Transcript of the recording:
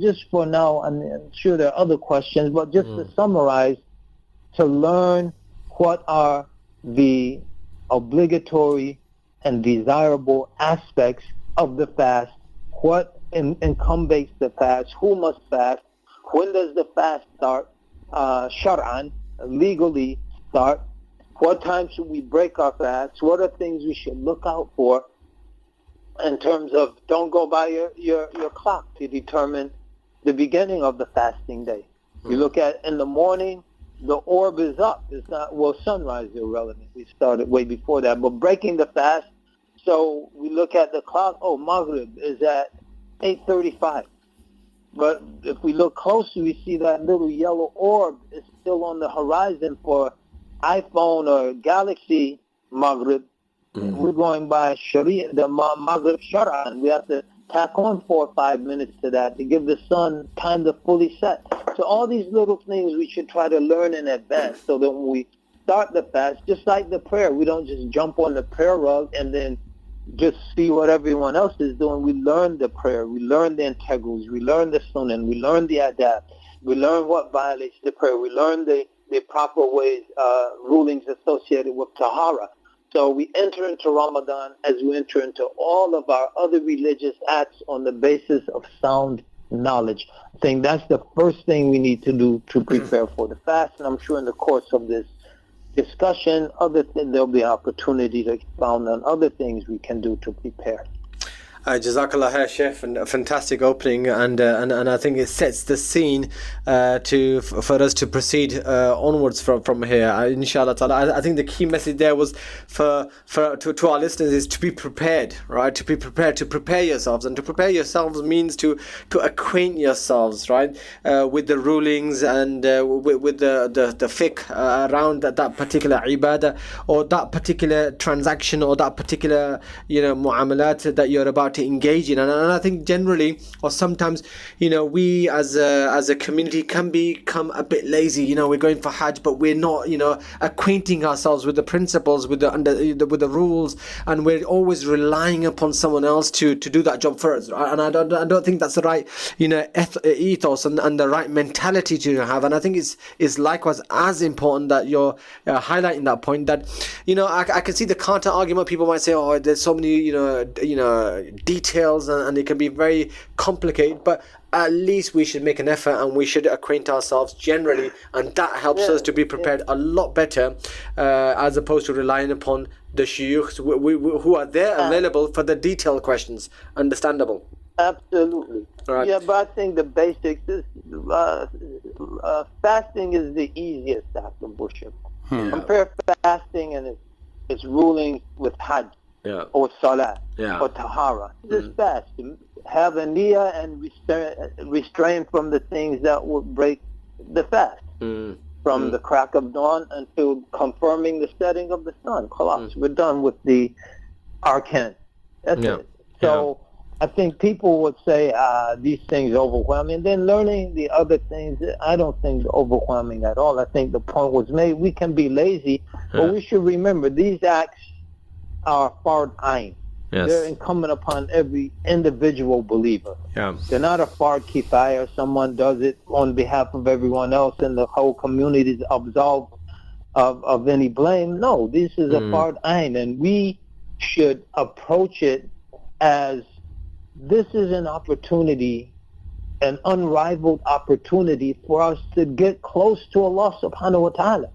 just for now, I'm sure there are other questions, but just to summarize, to learn what are the obligatory and desirable aspects of the fast, what encompasses the fast, who must fast, when does the fast start, shar'an, legally start, what time should we break our fast, what are things we should look out for in terms of, don't go by your clock to determine the beginning of the fasting day. You look at in the morning, the orb is up. It's not, well, sunrise is irrelevant. We started way before that. But breaking the fast, so we look at the clock, Maghrib is at 8:35. But if we look closely, we see that little yellow orb is still on the horizon for iPhone or Galaxy Maghrib. We're going by Sharia, the Maghrib Shar'an. We have to tack on 4 or 5 minutes to that to give the sun time to fully set. So all these little things we should try to learn in advance, so that when we start the fast, just like the prayer, we don't just jump on the prayer rug and then just see what everyone else is doing. We learn the prayer, we learn the integrals, we learn the sunnah, we learn the adab, we learn what violates the prayer, we learn the proper ways, rulings associated with tahara. So we enter into Ramadan as we enter into all of our other religious acts on the basis of sound knowledge. I think that's the first thing we need to do to prepare for the fast. And I'm sure in the course of this discussion, there'll be opportunity to expound on other things we can do to prepare. Jazakallah khair, Chef, and a fantastic opening, and I think it sets the scene for us to proceed onwards from here. Inshallah ta'ala. I think the key message there was to our listeners is to be prepared, right? To be prepared, to prepare yourselves, and to prepare yourselves means to acquaint yourselves, right, with the rulings and with the fiqh around that particular ibadah or that particular transaction or that particular muamalat that you're about to engage in. And I think generally, or sometimes, we as a community can become a bit lazy. We're going for Hajj, but we're not acquainting ourselves with the principles, with the rules, and we're always relying upon someone else to do that job for us. And I don't think that's the right ethos and the right mentality to have. And I think it's likewise as important that you're highlighting that point, that I can see the counter argument. People might say, oh, there's so many details and it can be very complicated, but at least we should make an effort and we should acquaint ourselves generally, and that helps us to be prepared a lot better, as opposed to relying upon the shuyukhs who are there available for the detailed questions. Understandable. Absolutely. Right. Yeah, but I think the basics is fasting is the easiest act of worship. Compare fasting and its ruling with Hajj. Or salah, or tahara. Just fast. Have a niyyah and refrain from the things that would break the fast. From the crack of dawn until confirming the setting of the sun. Khalas, we're done with the arkan. That's it. So I think people would say these things are overwhelming. And then learning the other things, I don't think they're overwhelming at all. I think the point was made. We can be lazy, but we should remember these acts are fard ayn. They're incumbent upon every individual believer. They're not a fard kifaya. Someone does it on behalf of everyone else and the whole community is absolved of any blame. No, this is a fard ayn, and we should approach it as this is an opportunity, an unrivaled opportunity for us to get close to Allah subhanahu wa ta'ala.